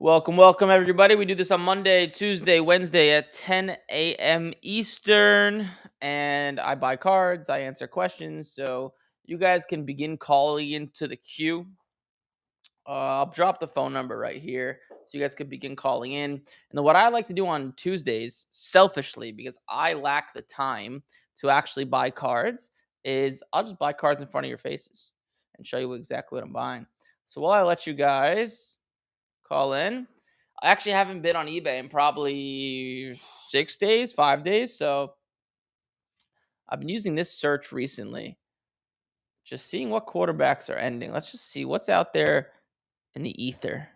Welcome, everybody. We do this on Monday, Tuesday, Wednesday at 10 a.m. Eastern. And I buy cards, I answer questions. So you guys can begin calling into the queue. I'll drop the phone number right here so you guys can begin calling in. And then what I like to do on Tuesdays, selfishly, because I lack the time to actually buy cards, is I'll just buy cards in front of your faces and show you exactly what I'm buying. So while I let you guys call in, I actually haven't been on eBay in probably 6 days, 5 days. So I've been using this search recently, just seeing what quarterbacks are ending. Let's just see what's out there in the ether.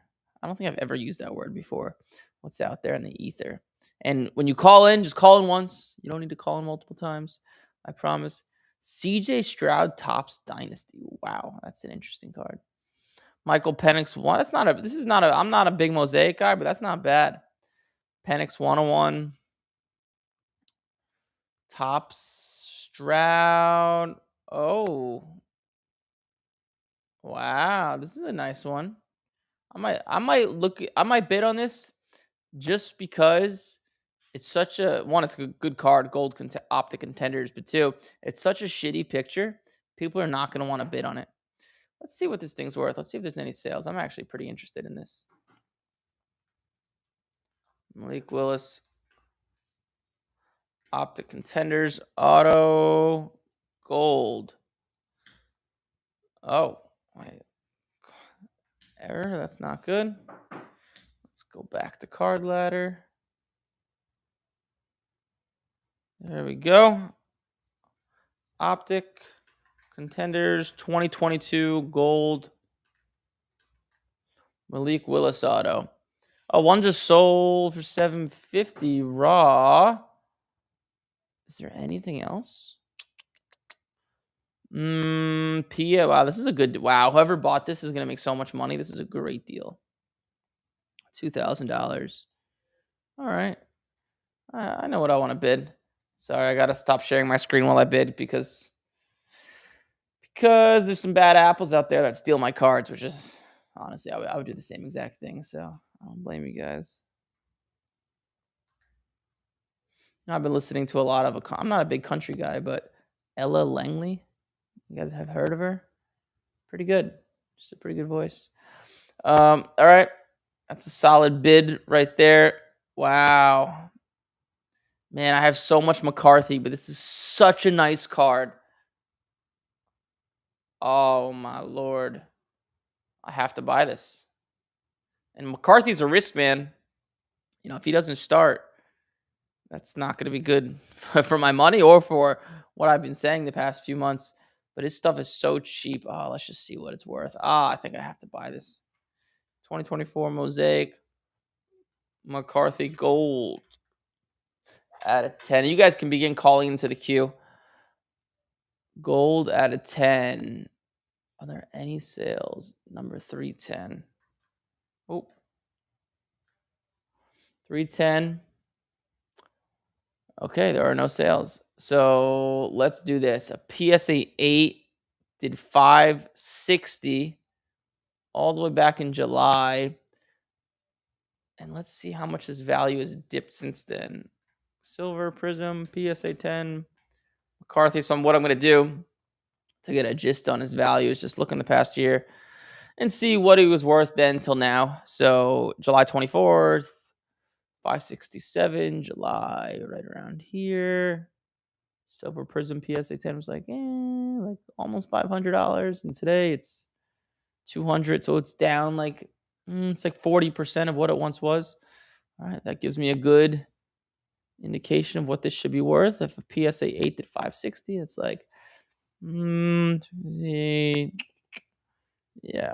I don't think I've ever used that word before. What's out there in the ether? And when you call in, just call in once. You don't need to call in multiple times. I promise. CJ Stroud tops dynasty. Wow, that's an interesting card. Michael Penix one. That's not a. This is not a. I'm not a big mosaic guy, but that's not bad. Penix 101. Tops Stroud. Oh, wow. This is a nice one. I might bid on this just because it's such a one. It's a good card, optic contenders, but two, it's such a shitty picture. People are not going to want to bid on it. Let's see what this thing's worth. Let's see if there's any sales. I'm actually pretty interested in this. Malik Willis, optic contenders, auto gold. Oh, wait. Error. That's not good. Let's go back to card ladder. There we go. Optic contenders 2022 gold. Malik Willis auto. Oh, one just sold for $750 raw. Is there anything else? Pia. Wow, this is a good. Wow, whoever bought this is gonna make so much money. This is a great deal. $2,000. All right. I know what I want to bid. Sorry, I gotta stop sharing my screen while I bid because there's some bad apples out there that steal my cards, which is honestly I would do the same exact thing. So I don't blame you guys. I've been listening to a lot of. I'm not a big country guy, but Ella Langley, you guys have heard of her? Pretty good. Just a pretty good voice. All right, that's a solid bid right there. Wow. Man, I have so much McCarthy, but this is such a nice card. Oh my lord. I have to buy this. And McCarthy's a risk man. You know, if he doesn't start, that's not going to be good for my money or for what I've been saying the past few months. But his stuff is so cheap. Oh, let's just see what it's worth. I think I have to buy this. 2024 Mosaic McCarthy Gold out of 10. You guys can begin calling into the queue. Gold out of 10. Are there any sales? Number 310. Oh. 310. Okay, there are no sales. So let's do this. A PSA 8 did 560 all the way back in July. And let's see how much his value has dipped since then. Silver Prism, PSA 10, McCarthy. So what I'm going to do to get a gist on his value is just look in the past year and see what he was worth then till now. So July 24th, 567, July, right around here. Silver Prism PSA 10 was like almost $500, and today it's 200. So it's down like it's like 40% of what it once was. All right, that gives me a good indication of what this should be worth. If a PSA 8 at 560, it's like yeah,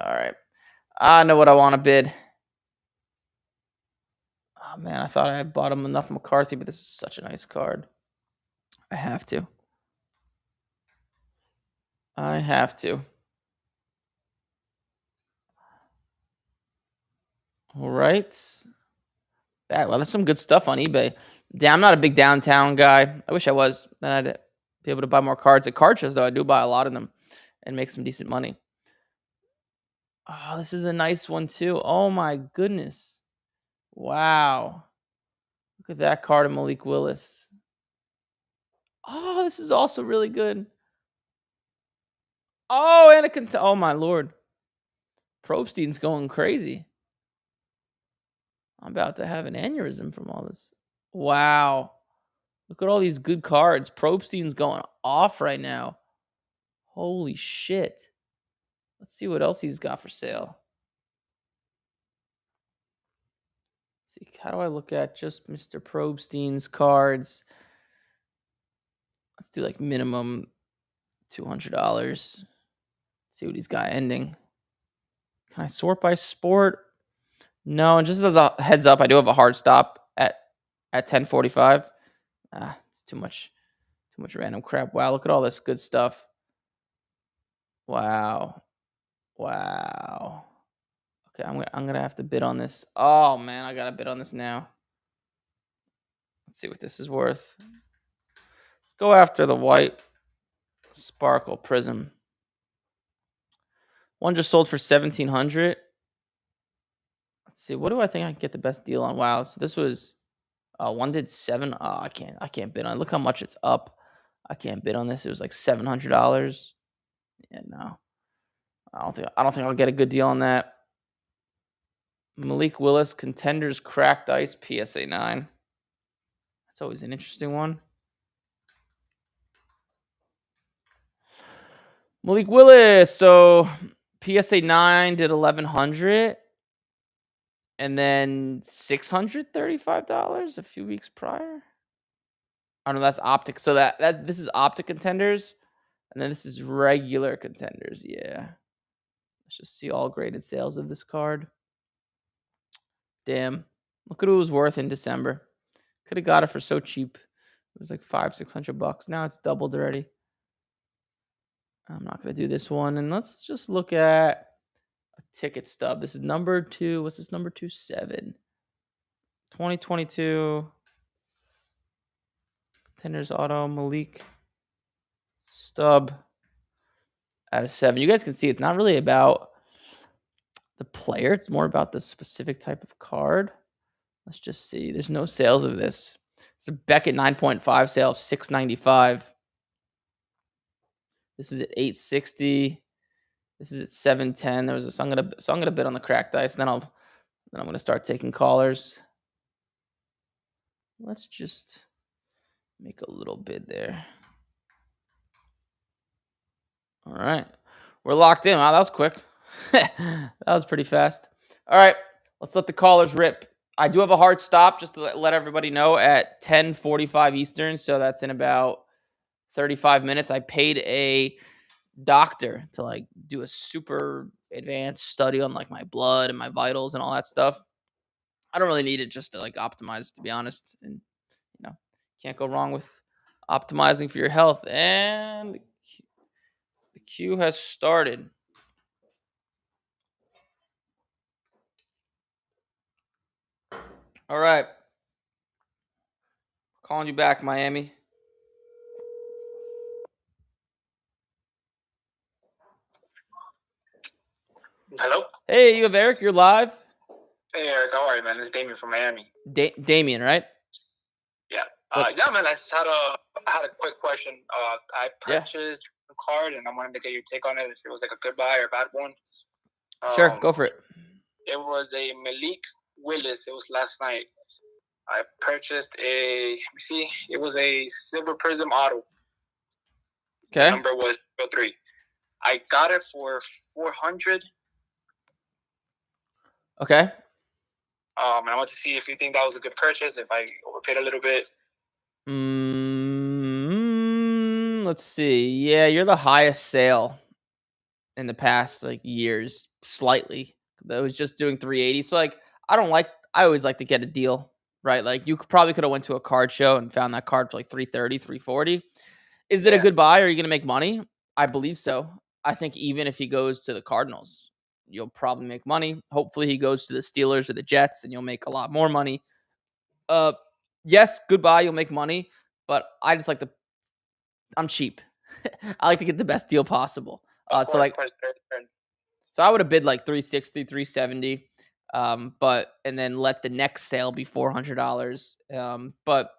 all right. I know what I want to bid. Oh man, I thought I had bought him enough McCarthy, but this is such a nice card. I have to. All right. Well, that's some good stuff on eBay. I'm not a big downtown guy. I wish I was. Then I'd be able to buy more cards at card shows, though. I do buy a lot of them and make some decent money. Oh, this is a nice one, too. Oh, my goodness. Wow. Look at that card of Malik Willis. Oh, this is also really good. Oh, and oh my lord. Probstein's going crazy. I'm about to have an aneurysm from all this. Wow. Look at all these good cards. Probstein's going off right now. Holy shit. Let's see what else he's got for sale. Let's see, how do I look at just Mr. Probstein's cards? Let's do like minimum $200. See what he's got ending. Can I sort by sport? No, and just as a heads up, I do have a hard stop at 10:45. It's too much random crap. Wow, look at all this good stuff. Wow. Okay, I'm gonna have to bid on this. Oh man, I gotta bid on this now. Let's see what this is worth. Let's go after the white sparkle prism. One just sold for 1,700. Let's see. What do I think I can get the best deal on? Wow. So this was one did 7. Oh, I can't bid on it. Look how much it's up. I can't bid on this. It was like $700. Yeah, no. I don't think I'll get a good deal on that. Malik Willis, Contenders Cracked Ice PSA 9. That's always an interesting one. Malik Willis. So PSA 9 did 1,100. And then $635 a few weeks prior. Oh no, that's Optic. So that this is Optic Contenders, and then this is regular Contenders. Yeah. Let's just see all graded sales of this card. Damn. Look at what it was worth in December. Could have got it for so cheap. It was like $500-$600. Now it's doubled already. I'm not gonna do this one. And let's just look at a ticket stub. This is number 2. What's this number 27? 2022. Contenders Auto Malik stub out of 7. You guys can see it's not really about the player. It's more about the specific type of card. Let's just see. There's no sales of this. It's a Beckett 9.5 sale of $695. This is at $860. This is at $710. There was a, so I'm gonna bid on the cracked ice, and then I'm gonna start taking callers. Let's just make a little bid there. All right. We're locked in. Wow, that was quick. That was pretty fast. All right. Let's let the callers rip. I do have a hard stop, just to let everybody know, at 10:45 Eastern. So that's in about 35 minutes. I paid a doctor to like do a super advanced study on like my blood and my vitals and all that stuff. I don't really need it just to like optimize, to be honest. And can't go wrong with optimizing for your health. And the queue has started. All right. Calling you back, Miami. Hello? Hey, you have Eric. You're live. Hey, Eric. How are you, man? This is Damian from Miami. Damian, right? Yeah. Yeah, man. I just had a quick question. I purchased a card, and I wanted to get your take on it, if it was like a good buy or a bad one. Sure, go for it. It was a Malik Willis. It was last night. I purchased it was a Silver Prism Auto. Okay. The number was 03. I got it for $400. Okay. And I want to see if you think that was a good purchase, if I overpaid a little bit. Let's see. Yeah, you're the highest sale in the past like years, slightly. That was just doing 380. So like I always like to get a deal, right? Like you probably could have went to a card show and found that card for like 330, 340. Is it a good buy? Are you going to make money? I believe so. I think even if he goes to the Cardinals, you'll probably make money. Hopefully he goes to the Steelers or the Jets and you'll make a lot more money. Yes, goodbye, you'll make money, but I just like I'm cheap. I like to get the best deal possible. So I would have bid like 360, 370. But and then let the next sale be $400. But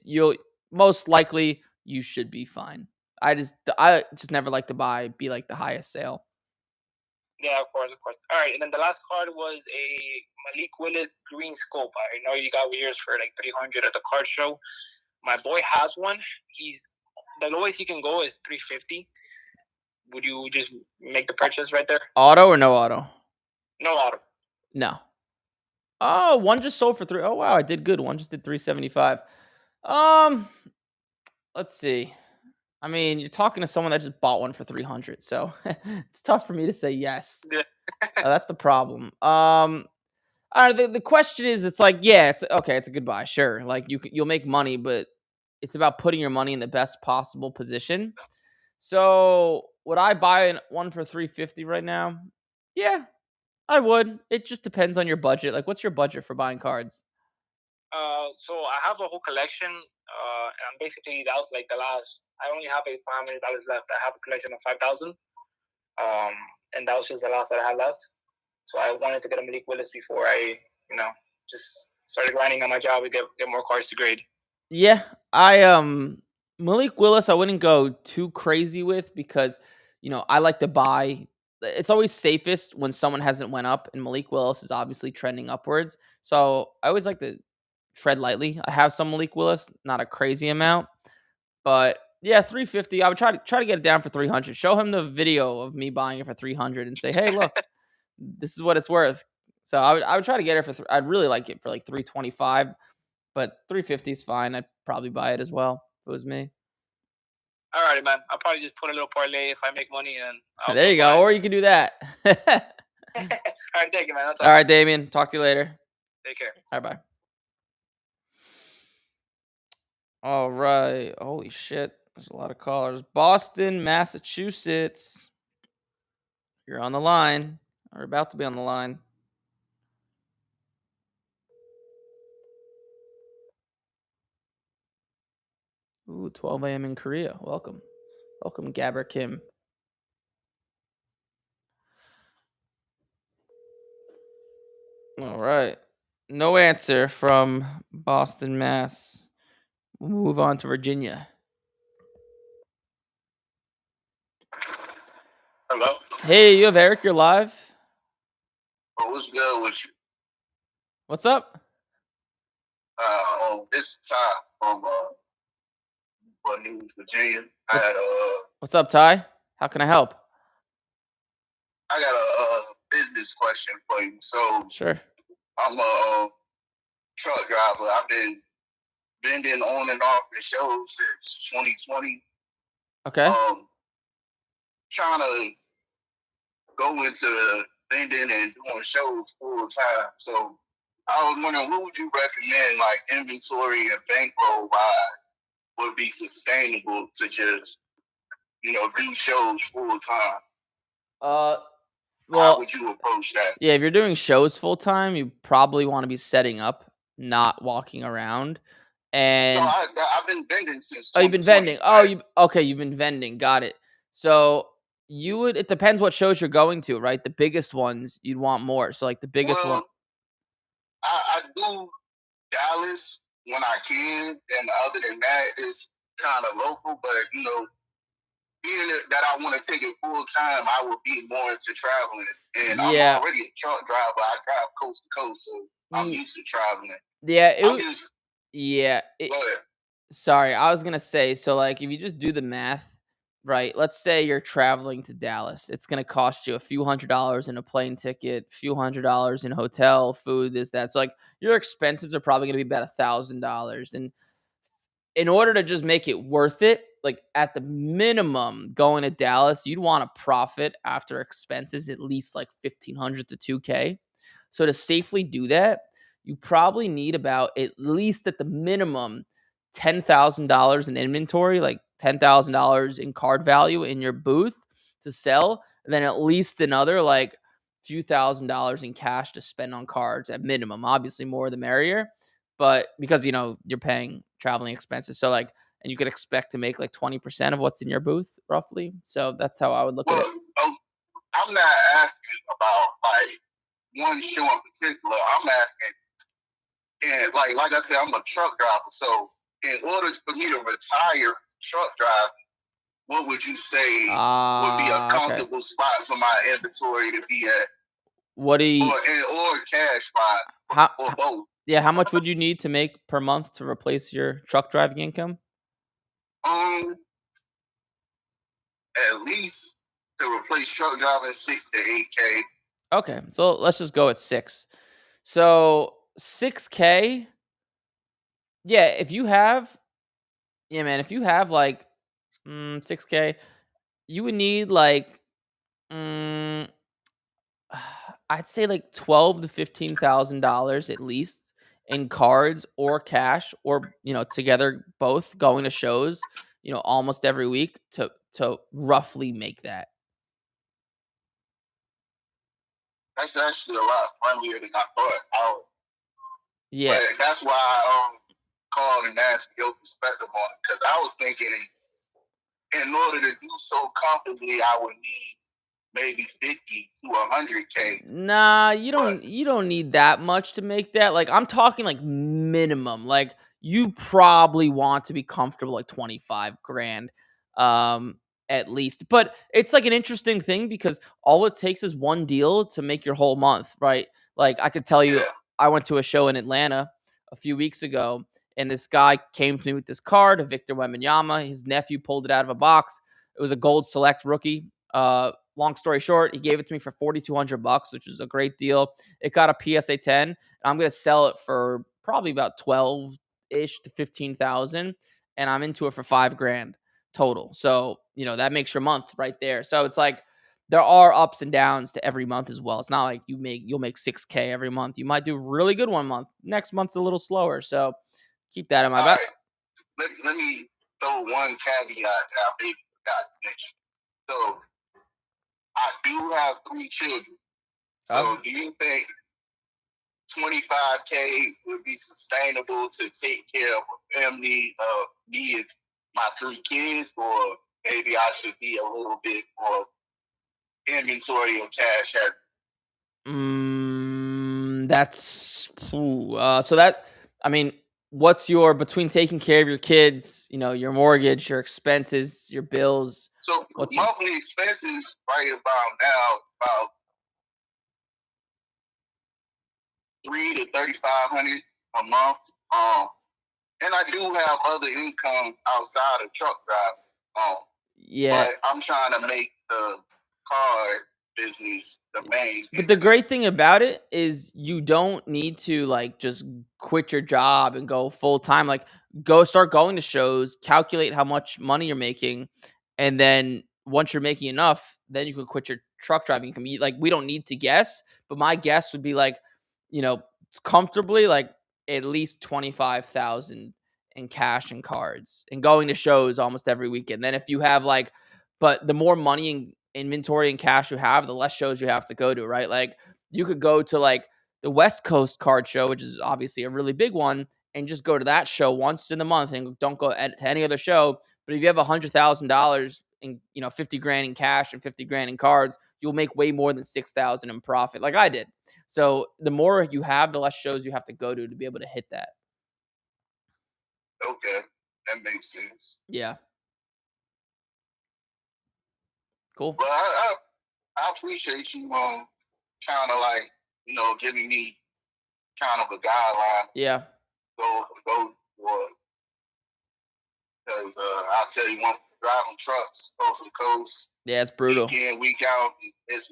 you'll most likely you should be fine. I just never like to be like the highest sale. Yeah, of course, of course. All right, and then the last card was a Malik Willis green scope. I know you got yours for like 300 at the card show. My boy has one. He's the lowest he can go is 350. Would you just make the purchase right there? Auto or no auto? No auto. No. Oh, one just sold for three. Oh wow, I did good. One just did 375. Um, let's see. I mean, you're talking to someone that just bought one for 300, so it's tough for me to say yes. Yeah. That's the problem. The question is, it's like, yeah, it's okay. It's a good buy, sure. Like you'll make money, but it's about putting your money in the best possible position. So would I buy one for 350 right now? Yeah, I would. It just depends on your budget. Like, what's your budget for buying cards? So I have a whole collection, and basically that was like the last. I only have $500 left. I have a collection of 5,000, and that was just the last that I had left. So I wanted to get a Malik Willis before I, just started grinding on my job to get more cards to grade. Yeah, Malik Willis, I wouldn't go too crazy with because I like to buy. It's always safest when someone hasn't went up, and Malik Willis is obviously trending upwards. So I always like to tread lightly. I have some Malik Willis, not a crazy amount, but yeah, 350. I would try to get it down for 300. Show him the video of me buying it for 300 and say, "Hey, look, this is what it's worth." So I would try to get it for. I'd really like it for like 325, but 350 is fine. I'd probably buy it as well if it was me. All right, man. I'll probably just put a little parlay if I make money, and There you go. Or you can do that. All right, thank you, man. All right, Damian. Talk to you later. Take care. All right, bye. All right. Holy shit. There's a lot of callers. Boston, Massachusetts. You're on the line. Or about to be on the line. Ooh, 12 a.m. in Korea. Welcome. Welcome, Gabber Kim. All right. No answer from Boston, Mass. We'll move on to Virginia. Hello? Hey, you have Eric. You're live. Oh, what's good with you? What's up? This is Ty from News, Virginia. What's up, Ty? How can I help? I got a business question for you. So, sure. I'm a truck driver. I've been vending on and off the shows since 2020. Okay. Trying to go into vending and doing shows full time. So, I was wondering, what would you recommend, like inventory and bankroll wise, would be sustainable to just, do shows full time? Well, how would you approach that? Yeah, if you're doing shows full time, you probably want to be setting up, not walking around. And no, I've been vending since. Oh, you've been vending. You've been vending. Got it. So it depends what shows you're going to, right? The biggest ones you'd want more. So like the biggest one. I do Dallas when I can, and other than that, it's kind of local. But being that I want to take it full time, I would be more into traveling. And I'm already a truck driver. I drive coast to coast, so I'm used to traveling. Yeah. Go ahead. Sorry, I was gonna say, so like if you just do the math, right? Let's say you're traveling to Dallas. It's gonna cost you a few $100s in a plane ticket, a few $100s in hotel, food, this, that. So like your expenses are probably gonna be about $1,000. And in order to just make it worth it, like at the minimum, going to Dallas, you'd want to profit after expenses at least like 1,500 to 2K. So to safely do that, you probably need about at least at the minimum $10,000 in inventory, like $10,000 in card value in your booth to sell, and then at least another like few $1,000s in cash to spend on cards at minimum. Obviously, more the merrier, but because you're paying traveling expenses, so like, and you could expect to make like 20% of what's in your booth, roughly. So that's how I would look at it. I'm not asking about like one show in particular. I'm asking, and like I said, I'm a truck driver. So in order for me to retire from truck driving, what would you say would be a Okay. comfortable spot for my inventory to be at, What do you or cash wise, how or both? yeah, how much would you need to make per month to replace your truck driving income? Um, at least to replace truck driving 6 to 8K. Okay, so let's just go at 6. So 6K, yeah, if you have yeah, man, if you have like 6K, you would need like mm, I'd say like $12,000 to $15,000 at least in cards or cash or together both going to shows almost every week to roughly make that. That's actually a lot friendlier than I thought. Yeah. But that's why I called and asked your perspective on it, because I was thinking in order to do so comfortably, I would need maybe 50 to 100K. Nah, you But don't need that much to make that. Like I'm talking like minimum. Like you probably want to be comfortable like 25 grand at least. But it's like an interesting thing because all it takes is one deal to make your whole month, right? Like I could tell you yeah, I went to a show in Atlanta a few weeks ago and this guy came to me with this card, a Victor Wembanyama. His nephew pulled it out of a box. It was a gold select rookie. Long story short, he gave it to me for $4,200, which is a great deal. It got a PSA 10, and I'm gonna sell it for probably about 12 ish to 15,000, and I'm into it for 5 grand total. So that makes your month right there. So it's like there are ups and downs to every month as well. It's not like you'll make 6K every month. You might do really good one month. Next month's a little slower. So keep that in all mind. right. Let me throw one caveat that I maybe forgot to mention. So I do have 3 children. So do you think 25K would be sustainable to take care of a family of me and my 3 kids, or maybe I should be a little bit more inventory and cash heavy? That's so that I mean, what's your between taking care of your kids, your mortgage, your expenses, your bills? So What's your monthly expenses right about now about 3 to 3,500 a month. And I do have other incomes outside of truck driving. yeah? But I'm trying to make the car business the main. But the great thing about it is you don't need to like just quit your job and go full time. Like go start going to shows, calculate how much money you're making, and then once you're making enough, then you can quit your truck driving. Like we don't need to guess, but my guess would be like, comfortably like at least 25,000 in cash and cards and going to shows almost every weekend. Then if you have like, but the more money and inventory and cash you have, the less shows you have to go to, right? Like you could go to like the West Coast card show, which is obviously a really big one, and just go to that show once in a month and don't go to any other show. But if you have $100,000 in 50 grand in cash and 50 grand in cards, you'll make way more than 6,000 in profit, like I did. So the more you have, the less shows you have to go to be able to hit that. Okay, that makes sense. Yeah. Cool. But I appreciate you kind of like giving me kind of a guideline. Yeah. Go for, because I'll tell you, one, driving trucks coast to coast. Yeah, it's brutal. Week in, week out is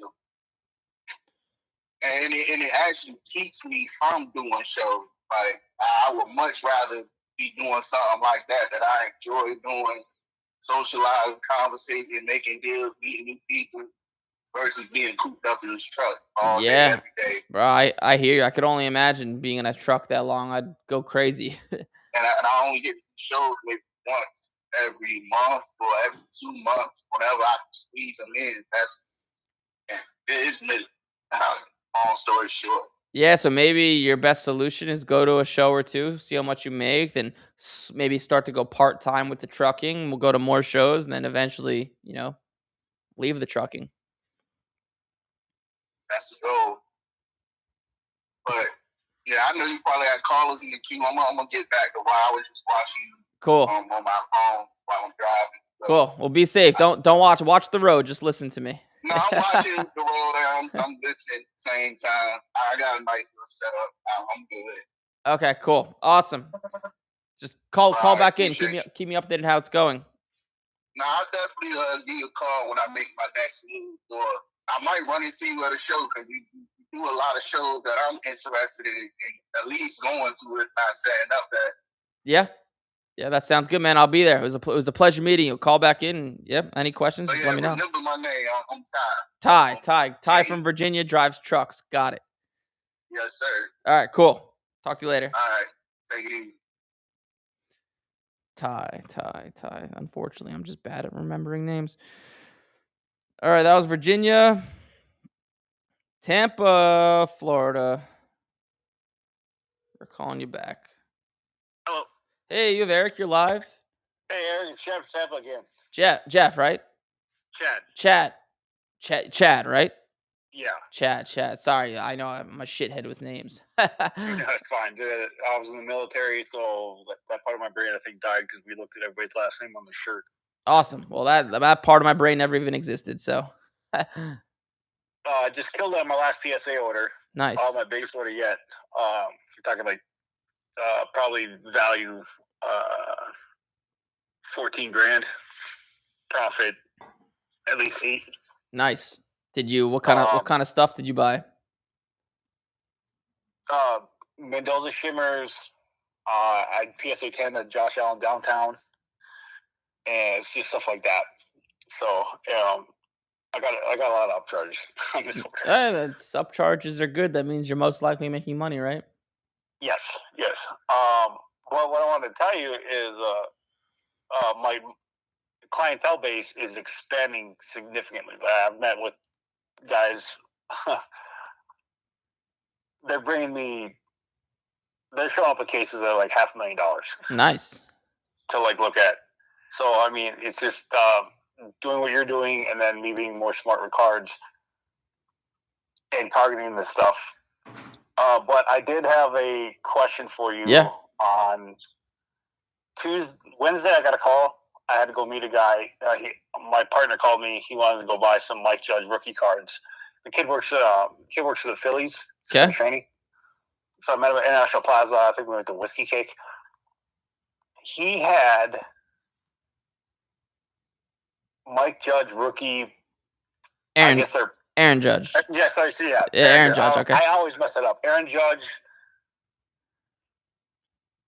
and it actually keeps me from doing shows. Like I would much rather be doing something like that I enjoy doing, socializing, conversating, making deals, meeting new people, versus being cooped up in this truck all day, Yeah. every day. Bro, I hear you. I could only imagine being in a truck that long. I'd go crazy. And I only get to shows maybe once every month or every 2 months, whenever I can squeeze them in. It's long story short. Yeah, so maybe your best solution is go to a show or two, see how much you make, then maybe start to go part-time with the trucking. We'll go to more shows and then eventually, leave the trucking. That's the goal. But yeah, I know you probably had callers in the queue. I'm gonna get back to why I was just watching you Cool. on my phone while I'm driving. So, Cool. Well, be safe. Don't watch the road. Just listen to me. No, I'm watching the road. I'm listening at the same time. I got a nice little setup. I'm good. Okay, cool. Awesome. Just call Right, back in. appreciate Keep me updated how it's going. No, I'll definitely give you a call when I make my next move, or I might run into you at a show because you do a lot of shows that I'm interested in at least going to, if not setting up at. Yeah, that sounds good, man. I'll be there. It was a pleasure meeting you. Call back in. Yep. Any questions? So Just yeah, let me know. remember my name. I'm Ty. Ty from Virginia, drives trucks. Got it. Yes, sir. All right, cool. Talk to you later. All right, take it easy. Ty. Unfortunately, I'm just bad at remembering names. All right, that was Virginia. Tampa, Florida. We're calling you back. Hello. Hey, you have Eric. You're live. Hey, Eric, it's Jeff Tampa again. Jeff, right? Chad, right? Yeah. Chad. Sorry, I know I'm a shithead with names. That's fine. Dude, I was in the military, so that part of my brain, I think, died because we looked at everybody's last name on the shirt. Awesome. Well, that part of my brain never even existed, so. I just killed on my last PSA order. Nice. My biggest order yet. You're talking like probably value $14,000. Profit at least $8,000. Nice. What kind of stuff did you buy? Mendoza shimmers. I PSA 10 at Josh Allen downtown, and it's just stuff like that. So I got a lot of upcharges on this order. That's upcharges are good. That means you're most likely making money, right? Yes. But what I wanted to tell you is my clientele base is expanding significantly. I've met with guys. They're showing up with cases that are like $500,000. Nice. To like look at. So I mean, it's just doing what you're doing, and then me being more smart with cards and targeting this stuff. But I did have a question for you. Yeah. On Wednesday, I got a call. I had to go meet a guy. My partner called me. He wanted to go buy some Mike Judge rookie cards. The kid works for the Phillies. Okay. Training. So I met him at International Plaza. I think we went to Whiskey Cake. He had Mike Judge rookie. Aaron Judge. Yes, I see that. Aaron Judge. Okay. I always mess it up. Aaron Judge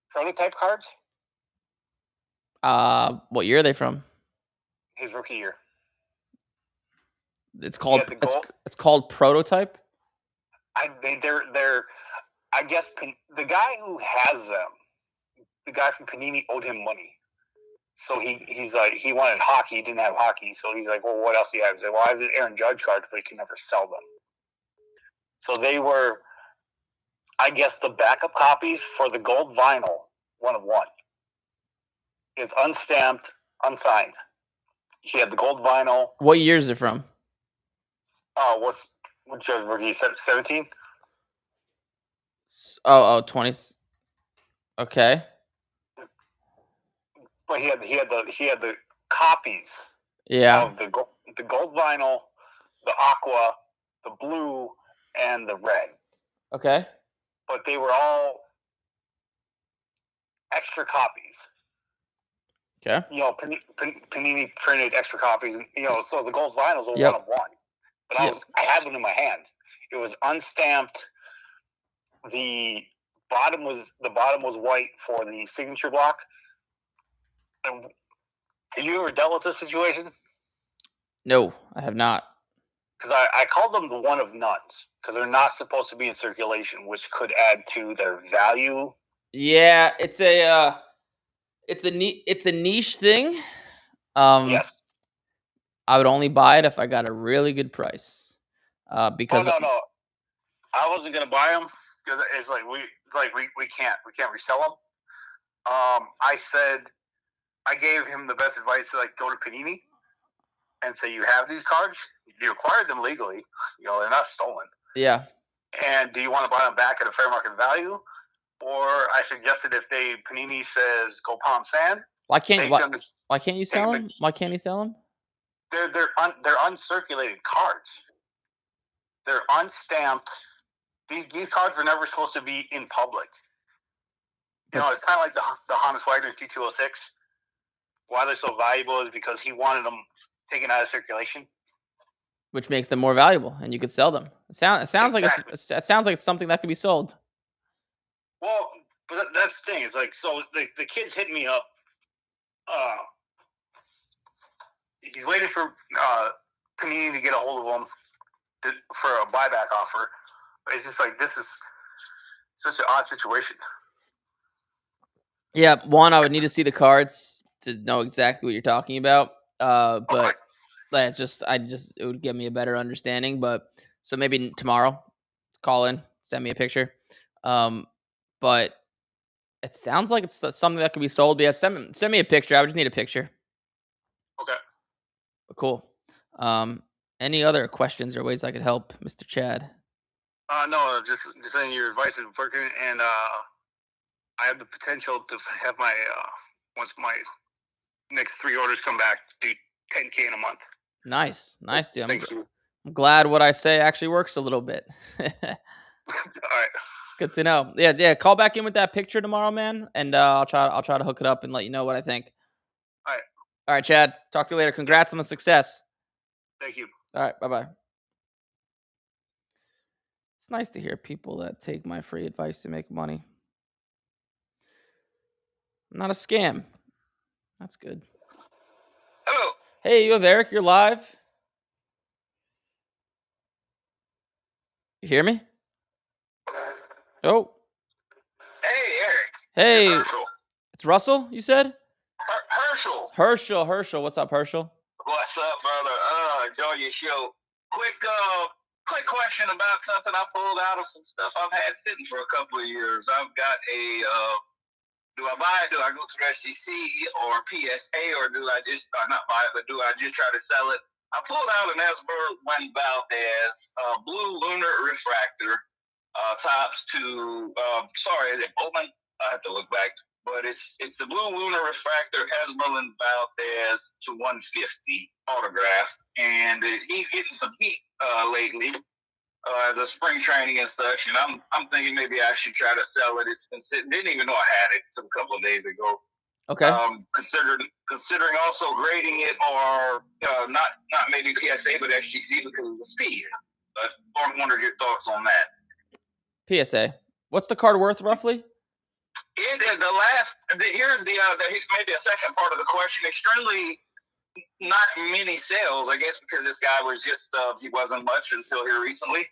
prototype cards. What year are they from? His rookie year. It's called prototype. They're I guess the guy who has them, the guy from Panini owed him money. So he's like, he wanted hockey, he didn't have hockey. So he's like, well, what else do you have? He's like, well, I have the Aaron Judge cards, but he can never sell them. So they were, I guess, the backup copies for the gold vinyl 1 of 1. It's unstamped, unsigned. He had the gold vinyl. What year is it from? What Judge rookie? 17? 20. Okay. But he had the copies. Yeah. Of the gold vinyl, the aqua, the blue, and the red. Okay. But they were all extra copies. Okay. You know, Panini printed extra copies. You know, so the gold vinyls were 1 of 1. But I had one in my hand. It was unstamped. The bottom was white for the signature block. And have you ever dealt with this situation? No, I have not. Because I called them the 1 of nones because they're not supposed to be in circulation, which could add to their value. Yeah, it's a niche thing. Yes. I would only buy it if I got a really good price. Because no, I wasn't gonna buy them because it's like we can't resell them. I gave him the best advice to like go to Panini and say, you have these cards, you acquired them legally, you know, they're not stolen. Yeah. And do you want to buy them back at a fair market value? Or I suggested if Panini says go pound sand. Why can't you sell them? Why can't he sell them? They're uncirculated cards. They're unstamped. These cards were never supposed to be in public. You know, it's kind of like the Honus Wagner T206. Why they're so valuable is because he wanted them taken out of circulation, which makes them more valuable, and you could sell them. It sounds exactly. It sounds like it's something that could be sold. Well, but that's the thing. It's like, so the kid's hitting me up. He's waiting for Panini to get a hold of him for a buyback offer. It's just like, this is such an odd situation. Yeah, one, I would need to see the cards to know exactly what you're talking about. But it would give me a better understanding. But so maybe tomorrow, call in, send me a picture. But it sounds like it's something that could be sold. But yeah, send me a picture. I would just need a picture. Okay. But cool. Any other questions or ways I could help, Mr. Chad? No, just saying your advice is working, and I have the potential to have my once my next 3 orders come back, do $10K in a month. Nice, dude. I'm glad what I say actually works a little bit. All right, it's good to know. Yeah. Call back in with that picture tomorrow, man, and I'll try to hook it up and let you know what I think. All right, Chad. Talk to you later. Congrats on the success. Thank you. All right, bye. It's nice to hear people that take my free advice to make money. Not a scam. That's good. Hello. Hey, you have Eric. You're live. You hear me? Oh. Hey, Eric. Hey. It's Hershel. It's Russell, you said? Hershel. Hershel. What's up, Hershel? What's up, brother? Enjoy your show. Quick question about something I pulled out of some stuff I've had sitting for a couple of years. I've got a, do I go to SGC or PSA, or do I just, not buy it, but do I just try to sell it? I pulled out an Esmeralda Valdez blue lunar refractor, tops to, is it Bowman? I have to look back. But it's the blue lunar refractor Esmeralda Valdez to 150 autographed, and he's getting some heat lately, the spring training and such. And I'm thinking maybe I should try to sell it. It's been sitting. Didn't even know I had it until a couple of days ago. Okay. Considering also grading it, or not maybe PSA but SGC because of the speed. But I wondered your thoughts on that. PSA. What's the card worth roughly? Here's maybe a second part of the question. Extremely not many sales, I guess, because this guy was just he wasn't much until here recently.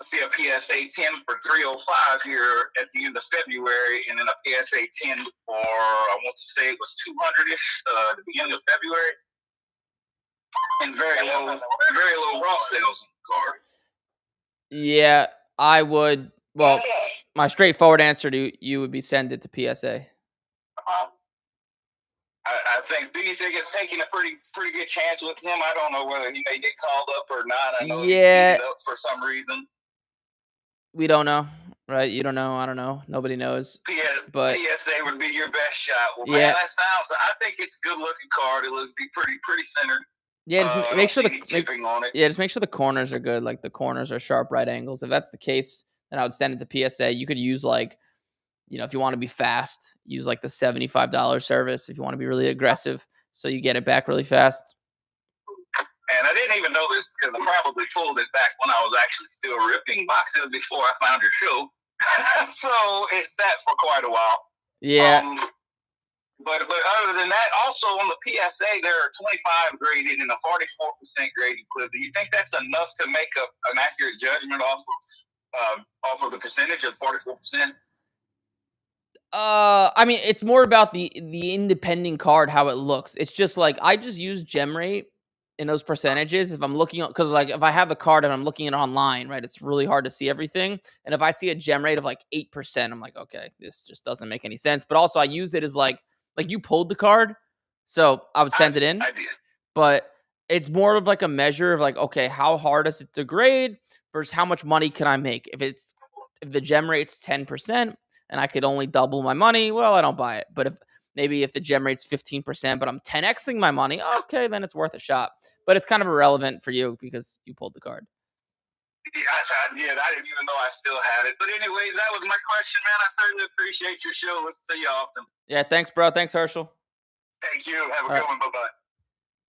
See a PSA 10 for $305 here at the end of February, and then a PSA 10 for, I want to say it was $200-ish at the beginning of February, and very low raw sales on the card. Yeah, I would. Well, my straightforward answer to you would be send it to PSA. I think. Do you think it's taking a pretty good chance with him? I don't know whether he may get called up or not. I know he's heated up for some reason. We don't know, right? You don't know. I don't know. Nobody knows. But PSA would be your best shot. Well, man, that sounds. I think it's a good looking card. It looks pretty centered. Yeah, just make sure just make sure the corners are good. Like the corners are sharp right angles. If that's the case, then I would send it to PSA. You could use if you want to be fast, use like the $75 service. If you want to be really aggressive, so you get it back really fast. And I didn't even know this because I probably pulled it back when I was actually still ripping boxes before I found your show. So it sat for quite a while. Yeah. But other than that, also on the PSA, there are 25 graded and a 44% graded clip. Do you think that's enough to make an accurate judgment off of the percentage of 44%? I mean, it's more about the independent card, how it looks. It's just like I just use gem rate in those percentages if I'm looking, because like if I have the card and I'm looking at it online, right, it's really hard to see everything. And if I see a gem rate of like 8%, I'm like, okay, this just doesn't make any sense. But also I use it as like you pulled the card, so I would send it in. I did. But it's more of like a measure of like, okay, how hard is it to grade versus how much money can I make. If the gem rate's 10% and I could only double my money, well, I don't buy it. But if the gem rate's 15%, but I'm 10xing my money, okay, then it's worth a shot. But it's kind of irrelevant for you because you pulled the card. Yeah, I did. I didn't even know I still had it. But anyways, that was my question, man. I certainly appreciate your show. Listen to you often. Yeah, thanks, bro. Thanks, Hershel. Thank you. Have a good one. Bye-bye.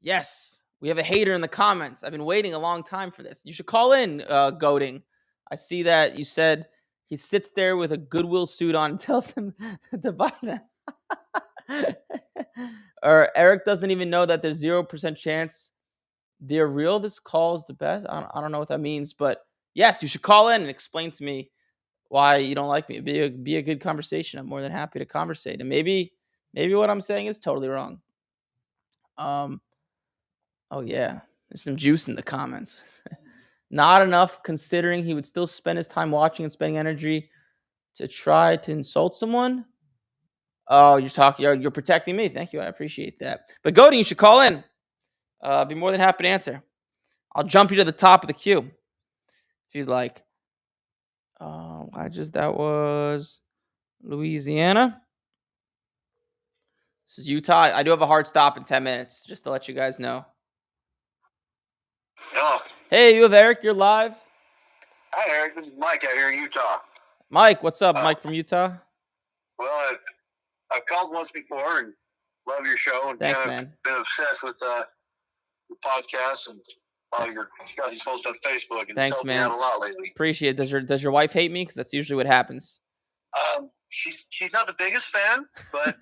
Yes, we have a hater in the comments. I've been waiting a long time for this. You should call in, Goading. I see that you said he sits there with a Goodwill suit on and tells him to buy them. Or Eric doesn't even know that there's 0% chance they're real. This call is the best. I don't know what that means, but yes, you should call in and explain to me why you don't like me. It'd be a good conversation. I'm more than happy to conversate. And maybe what I'm saying is totally wrong. Oh yeah, there's some juice in the comments. Not enough considering he would still spend his time watching and spending energy to try to insult someone. Oh, you're protecting me. Thank you. I appreciate that. But Goldie, you should call in. I'd be more than happy to answer. I'll jump you to the top of the queue if you'd like. That was Louisiana. This is Utah. I do have a hard stop in 10 minutes, just to let you guys know. Oh. Hey, you have Eric. You're live. Hi, Eric. This is Mike out here in Utah. Mike, what's up? Mike from Utah. Well, I've called once before and love your show and Thanks, kind of man. been obsessed with the podcast and all your stuff you post on Facebook. And Thanks, it's helped man. me out a lot lately. Appreciate it. Does your wife hate me? Because that's usually what happens. She's not the biggest fan, but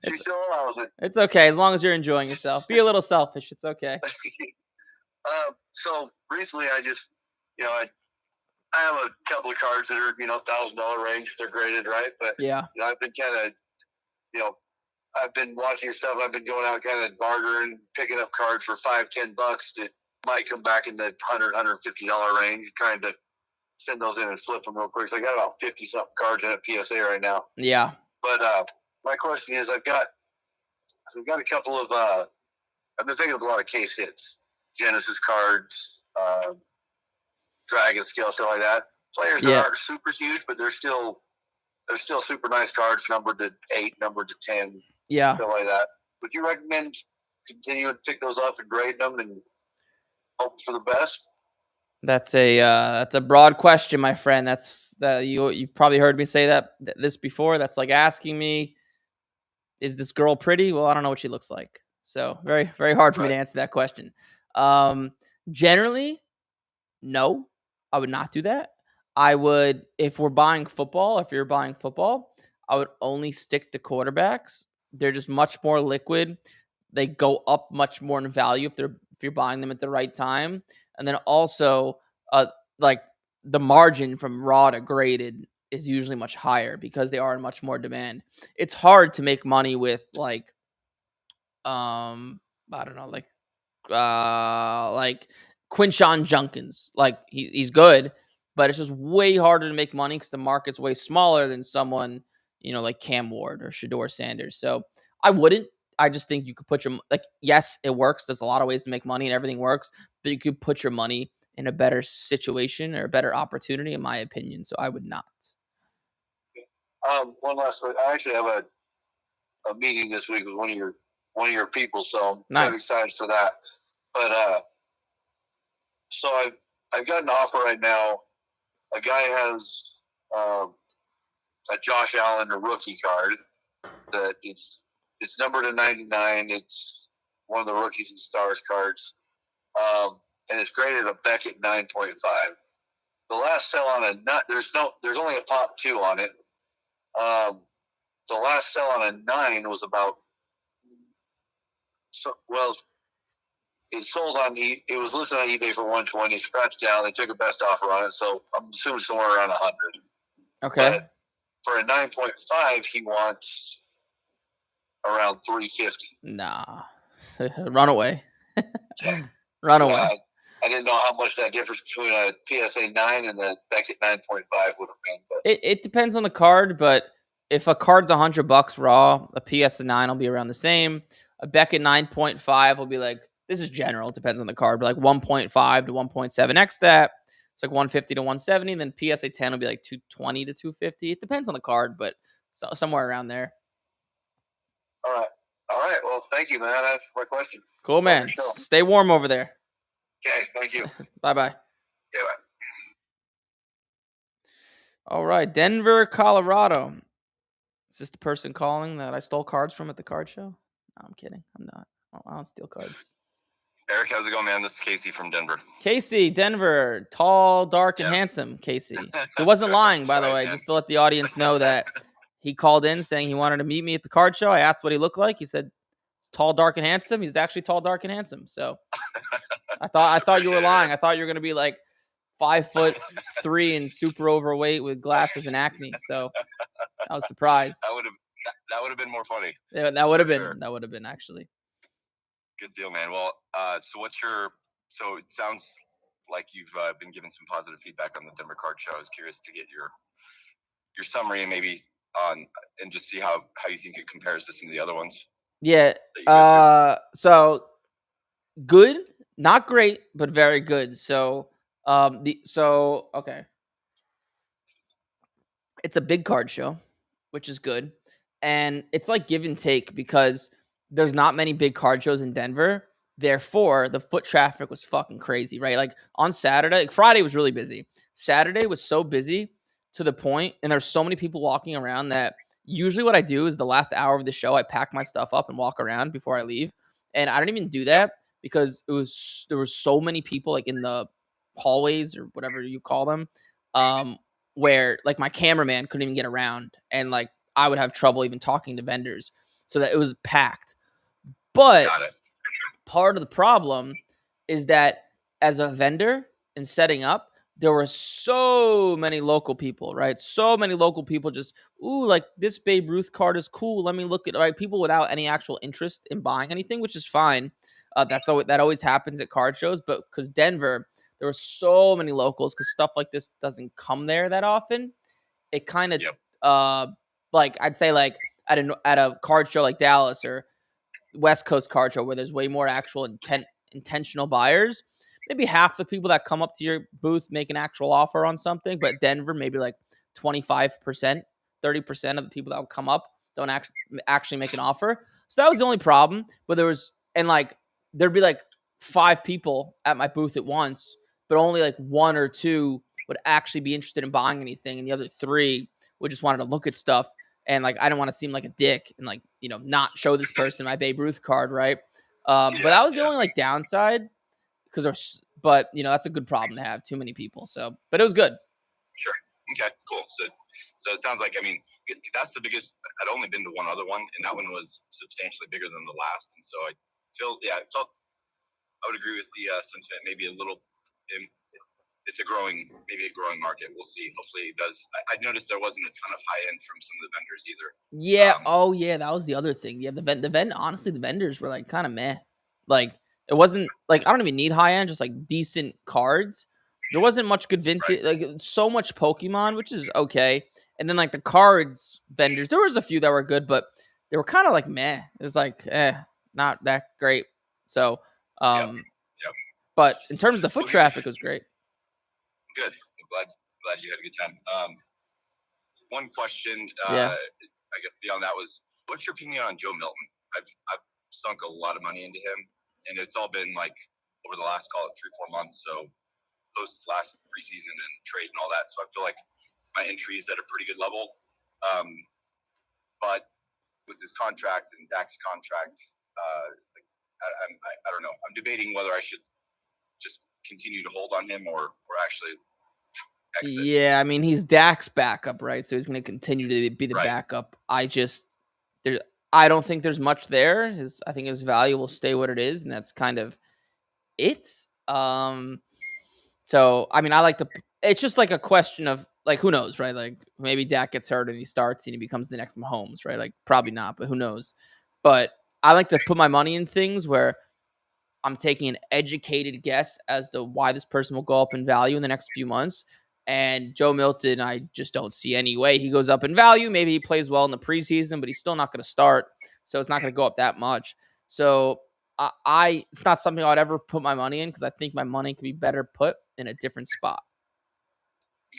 she still allows it. It's okay as long as you're enjoying yourself. Be a little selfish. It's okay. So recently, I just I have a couple of cards that are $1,000 range. They're graded, right? But yeah, I've been kind of I've been watching your stuff. I've been going out kind of bartering, picking up cards for $5-10 that might come back in the $100-$150 range, trying to send those in and flip them real quick. So I got about 50-something cards in at PSA right now. Yeah. But my question is, I've got a couple of I've been picking up a lot of case hits, Genesis cards, Dragon Scale, stuff like that. Players that aren't super huge, but they're still super nice cards, numbered to 8, numbered to 10, stuff like that. Would you recommend continuing to pick those up and grade them and hope for the best? That's a broad question, my friend. You've probably heard me say this before. That's like asking me, is this girl pretty? Well, I don't know what she looks like. So very, very hard for me to answer that question. Generally, no, I would not do that. I would, if you're buying football, I would only stick to quarterbacks. They're just much more liquid. They go up much more in value if you're buying them at the right time. And then also, like the margin from raw to graded is usually much higher because they are in much more demand. It's hard to make money with I don't know, like Quinshon Junkins. Like he's good, but it's just way harder to make money because the market's way smaller than someone like Cam Ward or Shedeur Sanders. So I wouldn't. I just think you could put yes, it works. There's a lot of ways to make money and everything works, but you could put your money in a better situation or a better opportunity, in my opinion. So I would not. One last one. I actually have a meeting this week with one of your people, so I'm kind of excited for that. But so I've got an offer right now. A guy has a Josh Allen, a rookie card that it's numbered to 99. It's one of the rookies and stars cards, and it's graded a Beckett 9.5. The last sell on a nut, there's only a pop 2 on it. The last sell on a 9 was about it sold on it was listed on eBay for 120. Scratched down. They took a best offer on it, so I'm assuming somewhere around 100. Okay. But for a 9.5, he wants around 350. Nah, run away. Run away. I didn't know how much that difference between a PSA 9 and the Beckett 9.5 would have been. But it depends on the card, but if a card's $100 raw, a PSA 9 will be around the same. A Beckett 9.5 will be like this is general, it depends on the card, but like 1.5 to 1.7x that. It's like 150 to 170. And then PSA 10 will be like 220 to 250. It depends on the card, but somewhere around there. All right. Well, thank you, man. That's my question. Cool, man. Stay warm over there. Okay, thank you. Bye-bye. Yeah, bye. All right, Denver, Colorado. Is this the person calling that I stole cards from at the card show? No, I'm kidding. I'm not. I don't steal cards. Eric, how's it going, man? This is Casey from Denver. Casey, Denver. Tall, dark, and handsome Casey. He wasn't lying, by the way, just to let the audience know that he called in saying he wanted to meet me at the card show. I asked what he looked like. He said, "It's tall, dark, and handsome." He's actually tall, dark, and handsome. So I thought you were lying. I thought you were going to be like 5'3" and super overweight with glasses and acne. So I was surprised. That would have been more funny. Yeah, that would have been. Sure. That would have been actually. Good deal, man. Well, so it sounds like you've been given some positive feedback on the Denver card show. I was curious to get your summary and maybe and just see how you think it compares to some of the other ones. Yeah. So good, not great, but very good. So okay. It's a big card show, which is good. And it's like give and take because there's not many big card shows in Denver. Therefore, the foot traffic was fucking crazy, right? Like on Saturday, like Friday was really busy. Saturday was so busy to the point, and there's so many people walking around that usually what I do is the last hour of the show, I pack my stuff up and walk around before I leave. And I don't even do that because there were so many people like in the hallways or whatever you call them, where like my cameraman couldn't even get around, and like I would have trouble even talking to vendors, so that it was packed. But part of the problem is that as a vendor and setting up, there were so many local people, right? So many local people just, ooh, like this Babe Ruth card is cool. Let me look at, right? People without any actual interest in buying anything, which is fine. That always happens at card shows. But because Denver, there were so many locals because stuff like this doesn't come there that often. It kind of, like I'd say like at a card show like Dallas or West Coast card show where there's way more actual intentional buyers. Maybe half the people that come up to your booth make an actual offer on something, but Denver, maybe like 25%, 30% of the people that will come up don't actually make an offer. So that was the only problem. But there'd be like 5 people at my booth at once, but only like 1 or 2 would actually be interested in buying anything, and the other 3 would just wanted to look at stuff. And like I didn't want to seem like a dick and like, you know, not show this person my Babe Ruth card, right? But that was the only like downside. But you know, that's a good problem to have, too many people. So, but it was good. Sure. Okay, cool. So it sounds like, I mean, that's the biggest. I'd only been to one other one, and that one was substantially bigger than the last. And so I would agree with the sentiment. Maybe a little. It's a growing market. We'll see. Hopefully it does. I noticed there wasn't a ton of high end from some of the vendors either. Yeah. That was the other thing. Yeah, honestly, the vendors were like kind of meh. Like it wasn't like I don't even need high end, just like decent cards. There wasn't much good vintage, like so much Pokemon, which is okay. And then like the cards vendors, there was a few that were good, but they were kind of like meh. It was like not that great. So but in terms of the foot traffic, it was great. Good. I'm glad you had a good time. One question, I guess beyond that was, what's your opinion on Joe Milton? I've sunk a lot of money into him, and it's all been like over the last, call it 3-4 months. So post last preseason and trade and all that. So I feel like my entry is at a pretty good level. But with his contract and Dak's contract, I don't know. I'm debating whether I should just continue to hold on him or actually exit. Yeah, I mean, he's Dak's backup, right? So he's going to continue to be the backup. I don't think there's much there. I think his value will stay what it is, and that's kind of it. So I mean, it's just like a question of like, who knows, right? Like maybe Dak gets hurt and he starts and he becomes the next Mahomes, right? Like probably not, but who knows? But I like to put my money in things where I'm taking an educated guess as to why this person will go up in value in the next few months. And Joe Milton, I just don't see any way he goes up in value. Maybe he plays well in the preseason, but he's still not going to start. So it's not going to go up that much. So it's not something I'd ever put my money in because I think my money could be better put in a different spot.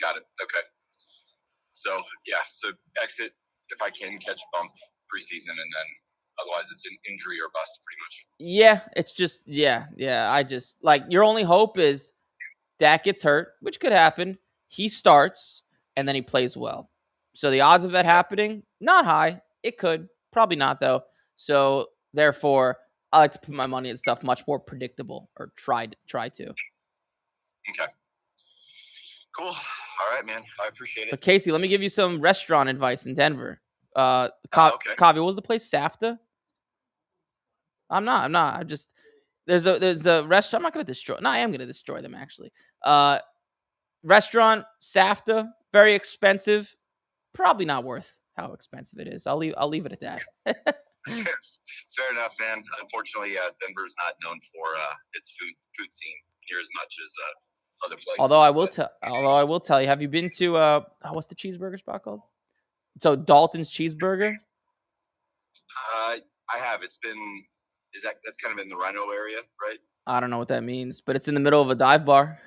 Got it. Okay. So exit if I can catch a bump preseason, and then otherwise it's an injury or bust pretty much. Yeah, it's just I just like your only hope is Dak gets hurt, which could happen. He starts and then he plays well. So the odds of that happening, not high. It could. Probably not though. So therefore, I like to put my money in stuff much more predictable or try to. Okay. Cool. All right, man. I appreciate it. But Casey, let me give you some restaurant advice in Denver. Okay. Kavi, what was the place? SAFTA? I'm not. I just there's a restaurant. I'm not gonna destroy. No, I am gonna destroy them actually. Restaurant SAFTA, very expensive. Probably not worth how expensive it is. I'll leave it at that. Fair enough, man. Unfortunately, Denver's not known for its food scene near as much as other places. Although I will tell you, have you been to what's the cheeseburger spot called? So Dalton's Cheeseburger. I have. It's been that's kind of in the Rhino area, right? I don't know what that means, but it's in the middle of a dive bar.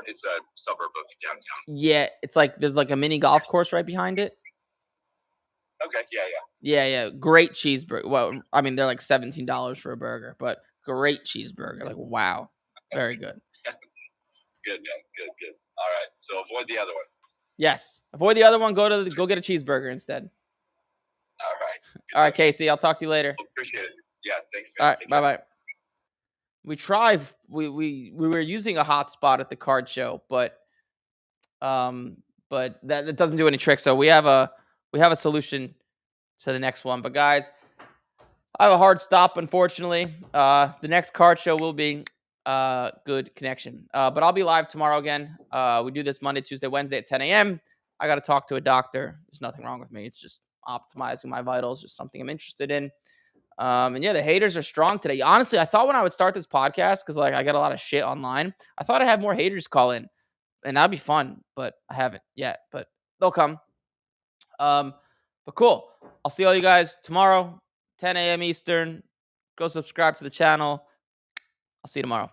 It's a suburb of downtown. Yeah, it's like there's like a mini golf course right behind it. Okay, yeah. Great cheeseburger. Well, I mean they're like $17 for a burger, but great cheeseburger. Like wow, very good. Good, man. Good. All right, so avoid the other one. Yes, avoid the other one. Go get a cheeseburger instead. All right, Casey. I'll talk to you later. Appreciate it. Yeah, thanks, man. All right, bye. We were using a hotspot at the card show, but that doesn't do any tricks. So we have a solution to the next one. But guys, I have a hard stop, unfortunately. The next card show will be good connection. But I'll be live tomorrow again. We do this Monday, Tuesday, Wednesday at 10 a.m. I got to talk to a doctor. There's nothing wrong with me. It's just optimizing my vitals, just something I'm interested in. And yeah, the haters are strong today. Honestly, I thought when I would start this podcast, because like I get a lot of shit online, I thought I'd have more haters call in, and that'd be fun. But I haven't yet. But they'll come. But cool. I'll see all you guys tomorrow, 10 a.m. Eastern. Go subscribe to the channel. I'll see you tomorrow.